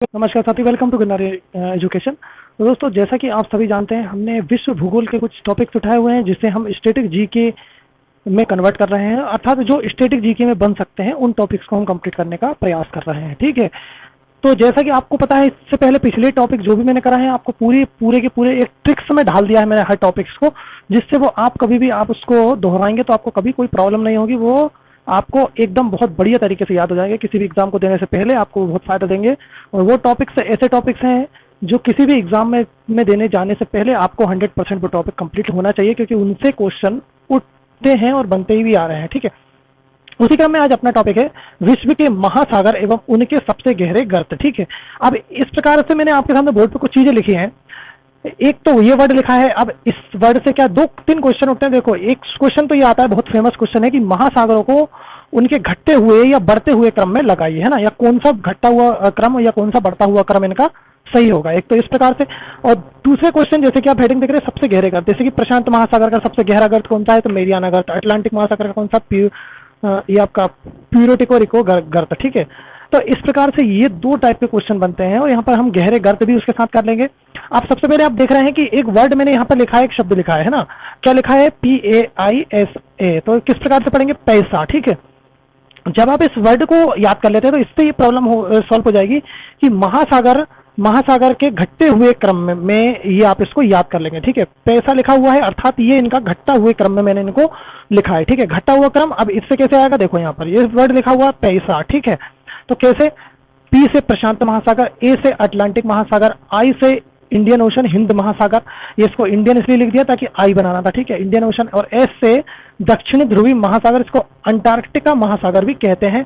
नमस्कार साथी, welcome to Girnari education. तो दोस्तों, जैसा कि आप सभी जानते हैं, हमने विश्व भूगोल के कुछ टॉपिक्स उठाए हुए हैं जिसे हम स्टैटिक जीके में कन्वर्ट कर रहे हैं, अर्थात जो स्टैटिक जीके में बन सकते हैं उन टॉपिक्स को हम कंप्लीट करने का प्रयास कर रहे हैं। ठीक है, तो जैसा कि आपको पता है, इससे पहले पिछले टॉपिक जो भी मैंने करा है आपको पूरे के पूरे एक ट्रिक्स में ढाल दिया है मैंने हर टॉपिक्स को, जिससे वो आप कभी भी आप उसको दोहराएंगे तो आपको कभी कोई प्रॉब्लम नहीं होगी। वो आपको एकदम बहुत बढ़िया तरीके से याद हो जाएंगे, किसी भी एग्जाम को देने से पहले आपको बहुत फायदा देंगे। और वो टॉपिक्स ऐसे टॉपिक्स हैं जो किसी भी एग्जाम में देने जाने से पहले आपको 100% वो टॉपिक कंप्लीट होना चाहिए, क्योंकि उनसे क्वेश्चन उठते हैं और बनते ही भी आ रहे हैं। ठीक है, उसी क्रम में आज अपना टॉपिक है विश्व के महासागर एवं उनके सबसे गहरे गर्त। ठीक है, अब इस प्रकार से मैंने आपके सामने बोर्ड पर कुछ चीजें लिखी हैं। एक तो ये वर्ड लिखा है, अब इस वर्ड से क्या दो तीन क्वेश्चन उठते हैं। देखो, एक क्वेश्चन तो ये आता है, बहुत फेमस क्वेश्चन है कि महासागरों को उनके घटते हुए या बढ़ते हुए क्रम में लगाइए, है ना, या कौन सा घटता हुआ क्रम या कौन सा बढ़ता हुआ क्रम इनका सही होगा। एक तो इस प्रकार से, और दूसरे क्वेश्चन जैसे कि आप हेडिंग देख रहे हैं सबसे गहरे गर्त, जैसे कि प्रशांत महासागर का सबसे गहरा गर्त कौन सा है, तो मेरियाना गर्त। अटलांटिक महासागर का कौन सा, ये आपका प्यूरो रिको गर्त। ठीक है, तो इस प्रकार से ये दो टाइप के क्वेश्चन बनते हैं, और यहाँ पर हम गहरे गर्त भी उसके साथ कर लेंगे। आप सबसे पहले आप देख रहे हैं कि एक वर्ड मैंने यहाँ पर लिखा है, एक शब्द लिखा है ना, क्या लिखा है, PAISA। तो किस प्रकार से पढ़ेंगे, पैसा। ठीक है, जब आप इस वर्ड को याद कर लेते हैं तो इससे ये प्रॉब्लम सॉल्व हो जाएगी कि महासागर के घटते हुए क्रम में ये आप इसको याद कर लेंगे। ठीक है, पैसा लिखा हुआ है, अर्थात ये इनका घटता हुए क्रम में मैंने इनको लिखा है। ठीक है, घटता हुआ क्रम। अब इससे कैसे आएगा, देखो यहाँ पर ये वर्ड लिखा हुआ पैसा। ठीक है, तो कैसे, P से प्रशांत महासागर, A से अटलांटिक महासागर, I से इंडियन ओशन हिंद महासागर। ये इसको इंडियन इसलिए लिख दिया ताकि I बनाना था। ठीक है, इंडियन ओशन। और S से दक्षिणी ध्रुवी महासागर, इसको अंटार्कटिका महासागर भी कहते हैं।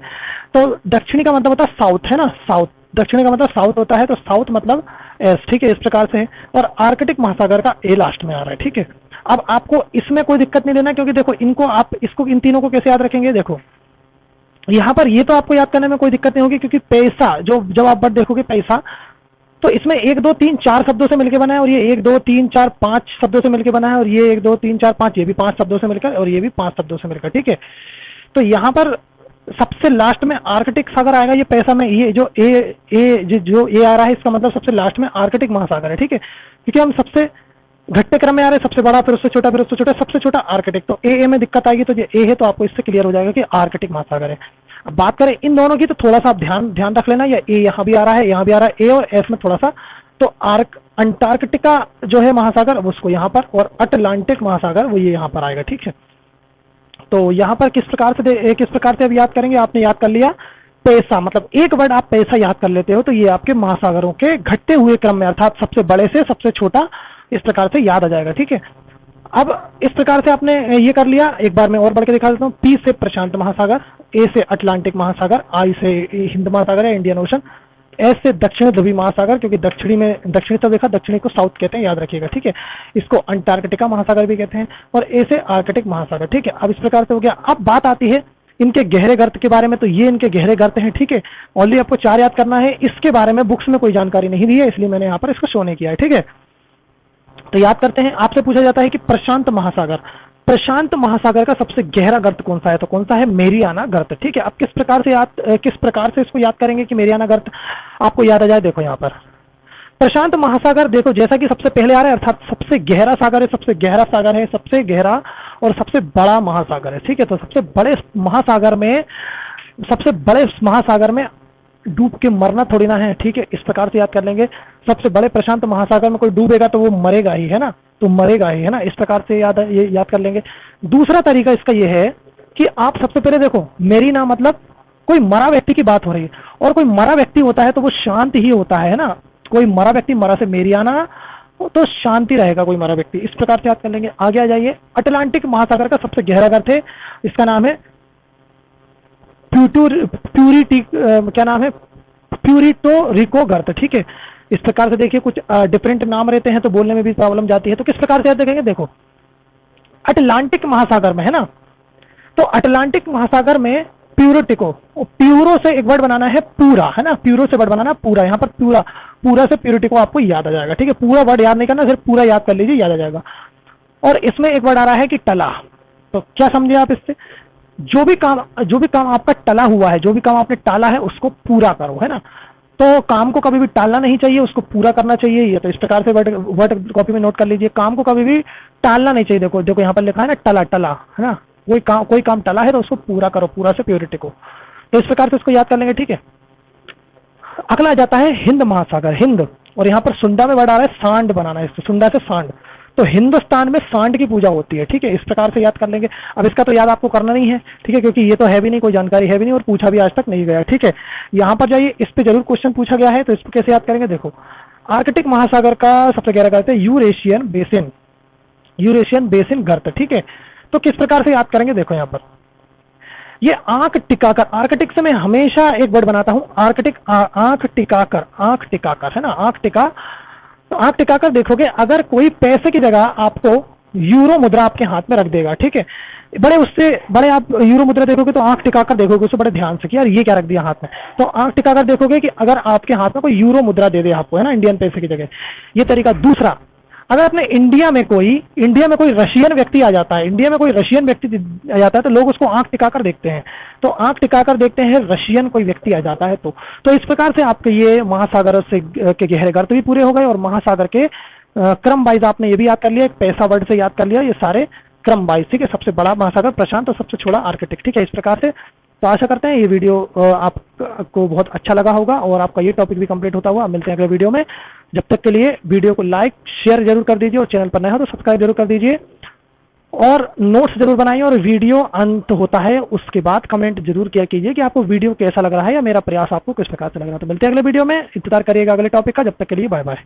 तो दक्षिणी का मतलब होता है साउथ, है ना, साउथ। दक्षिणी का मतलब साउथ होता है, तो साउथ मतलब S। ठीक है, इस प्रकार से है। और आर्कटिक महासागर का A लास्ट में आ रहा है। ठीक है, अब आपको इसमें कोई दिक्कत नहीं लेना, क्योंकि देखो इनको आप इसको इन तीनों को कैसे याद रखेंगे, देखो यहाँ पर ये तो आपको याद करने में कोई दिक्कत नहीं होगी, क्योंकि पैसा जो जब आप वर्ड देखोगे पैसा, तो इसमें 1 2 3 4 शब्दों से मिलकर बना है, और ये 1 2 3 4 5 शब्दों से मिलकर बना है, और ये 1 2 3 4 5 ये भी 5 शब्दों से मिलकर, और ये भी 5 शब्दों से मिलकर। ठीक है, तो यहाँ पर सबसे लास्ट में आर्कटिक सागर आएगा। ये पैसा में ये जो ए आ रहा है, इसका मतलब सबसे लास्ट में आर्कटिक महासागर है। ठीक है, क्योंकि हम सबसे घटते क्रम में आ रहे हैं, सबसे बड़ा, फिर उससे छोटा, फिर उससे छोटा, सबसे छोटा आर्कटिक। तो ए में दिक्कत आएगी, तो ये ए है, तो आपको इससे क्लियर हो जाएगा कि आर्कटिक महासागर है। अब बात करें इन दोनों की, तो थोड़ा सा आप ध्यान रख लेना, या ए यहाँ भी आ रहा है, यहाँ भी आ रहा है, ए और एस में थोड़ा सा। तो अंटार्कटिका जो है महासागर, उसको यहाँ पर, और अटलांटिक महासागर वो ये यहाँ पर आएगा। ठीक है, तो यहाँ पर किस प्रकार से अब याद करेंगे, आपने याद कर लिया पैसा, मतलब एक वर्ड आप पैसा याद कर लेते हो तो ये आपके महासागरों के घटते हुए क्रम में, अर्थात सबसे बड़े से सबसे छोटा, इस प्रकार से याद आ जाएगा। ठीक है, अब इस प्रकार से आपने ये कर लिया। एक बार मैं और बढ़ के दिखा देता हूँ। P से प्रशांत महासागर, A से अटलांटिक महासागर, I से हिंद महासागर है, इंडियन ओशन, S से दक्षिण ध्रुवी महासागर, क्योंकि दक्षिणी तो देखा, दक्षिणी को साउथ कहते हैं, याद रखिएगा। ठीक है, इसको अंटार्कटिका महासागर भी कहते हैं, और A से आर्कटिक महासागर। ठीक है, अब इस प्रकार से हो गया। अब बात आती है इनके गहरे गर्त के बारे में, तो ये इनके गहरे गर्त हैं। ठीक है, ऑनली आपको 4 याद करना है, इसके बारे में बुक्स में कोई जानकारी नहीं दी है, इसलिए मैंने यहाँ पर इसको शो नहीं किया है। ठीक है, तो याद करते हैं। आपसे पूछा जाता है कि प्रशांत महासागर का सबसे गहरा गर्त कौन सा है, तो कौन सा है, मेरियाना गर्त। ठीक है, आप किस प्रकार से इसको याद करेंगे कि मेरियाना गर्त आपको याद आ जाए। देखो यहाँ पर प्रशांत महासागर, देखो जैसा कि सबसे पहले आ रहा है, अर्थात सबसे गहरा सागर है, सबसे गहरा सागर है, सबसे गहरा और सबसे बड़ा महासागर है। ठीक है, तो सबसे बड़े महासागर में डूब के मरना थोड़ी ना है। ठीक है, इस प्रकार से याद कर लेंगे। सबसे बड़े प्रशांत महासागर में कोई डूबेगा तो वो मरेगा ही, है ना, तो मरेगा ही, है ना, इस प्रकार से याद कर लेंगे। दूसरा तरीका इसका ये है कि आप सबसे पहले देखो, मेरीना मतलब कोई मरा व्यक्ति की बात हो रही है, और कोई मरा व्यक्ति होता है तो वो शांत ही होता है ना, कोई मरा व्यक्ति, मरा से मेरियाना तो शांति रहेगा कोई मरा व्यक्ति, इस प्रकार से याद कर लेंगे। आगे आ जाइए। अटलांटिक महासागर का सबसे गहरा गर्त है, इसका नाम है प्यूरिटो रिको गर्त। ठीक है, इस प्रकार से देखिए, कुछ डिफरेंट नाम रहते हैं तो बोलने में भी प्रॉब्लम जाती है। तो किस प्रकार से याद रखेंगे, देखो अटलांटिक महासागर में, है ना, तो अटलांटिक महासागर में प्यूरो से एक वर्ड बनाना है पूरा, है ना, प्यूरो से वर्ड बनाना पूरा। यहाँ पर पूरा से प्यूरिटिको आपको याद आ जाएगा। ठीक है, पूरा वर्ड याद नहीं करना, सिर्फ पूरा याद कर लीजिए, याद आ जाएगा। और इसमें एक वर्ड आ रहा है कि टला, तो क्या समझे आप इससे, जो भी काम आपका टला हुआ है, जो भी काम आपने टाला है उसको पूरा करो, है ना। तो काम को कभी भी टालना नहीं चाहिए, उसको पूरा करना चाहिए। ये तो इस प्रकार से वर्ड कॉपी में नोट कर लीजिए, काम को कभी भी टालना नहीं चाहिए। देखो देखो यहाँ पर लिखा है ना, टला टला, है ना, कोई काम टला है तो उसको पूरा करो, पूरा से प्योरिटी को। तो इस प्रकार से उसको याद कर लेंगे, ठीक है। अगला आ जाता है हिंद महासागर, हिंद, और यहाँ पर सुंडा में वर्ड आ रहा है सांड बनाना है, इसको सुंडा से सांड। तो हिंदुस्तान में सांड की पूजा होती है, ठीक है। इस प्रकार से याद कर लेंगे। अब इसका तो याद आपको करना नहीं है, ठीक है, क्योंकि ये तो है भी नहीं, कोई जानकारी है भी नहीं और पूछा भी आज तक नहीं गया, ठीक है। यहाँ पर जाइए, इस पे जरूर क्वेश्चन पूछा गया है, तो इसको कैसे याद करेंगे। देखो, आर्कटिक महासागर का सबसे गहरा गर्त है यूरेशियन बेसिन, यूरेशियन बेसिन गर्त, ठीक है। तो किस प्रकार से याद करेंगे, देखो यहाँ पर ये आंख टिकाकर, आर्कटिक से मैं हमेशा एक वर्ड बनाता हूं, आर्कटिक, आंख टिकाकर, आंख टिकाकर, है ना, आंख टिका। तो आंख टिकाकर देखोगे, अगर कोई पैसे की जगह आपको यूरो मुद्रा आपके हाथ में रख देगा, ठीक है, बड़े उससे बड़े आप यूरो मुद्रा देखोगे तो आंख टिकाकर देखोगे उसे बड़े ध्यान से कि यार ये क्या रख दिया हाथ में। तो आंख टिकाकर देखोगे कि अगर आपके हाथ में कोई यूरो मुद्रा दे दे आपको, है ना, इंडियन पैसे की जगह, ये तरीका। दूसरा, अगर अपने इंडिया में कोई रशियन व्यक्ति आ जाता है, इंडिया में कोई रशियन व्यक्ति आ जाता है, तो लोग उसको आंख टिकाकर देखते हैं। तो आंख टिकाकर देखते हैं, रशियन कोई व्यक्ति आ जाता है तो इस प्रकार से आपके ये महासागर से के गहरे गर्त भी पूरे हो गए, और महासागर के क्रम वाइज आपने ये भी याद कर लिया, एक पैसा वर्ड से याद कर लिया, ये सारे क्रम वाइज, ठीक है। सबसे बड़ा महासागर प्रशांत और सबसे छोटा आर्कटिक, ठीक है। इस प्रकार से तो आशा करते हैं ये वीडियो आपको बहुत अच्छा लगा होगा और आपका ये टॉपिक भी कंप्लीट होता हुआ। मिलते हैं अगले वीडियो में। जब तक के लिए वीडियो को लाइक शेयर जरूर कर दीजिए और चैनल पर नए हो तो सब्सक्राइब जरूर कर दीजिए और नोट्स जरूर बनाइए। और वीडियो अंत होता है उसके बाद कमेंट जरूर किया कीजिए कि आपको वीडियो कैसा लग रहा है या मेरा प्रयास आपको किस प्रकार से लग रहा है। तो मिलते हैं अगले वीडियो में, इंतजार करिएगा अगले टॉपिक का। जब तक के लिए बाय बाय।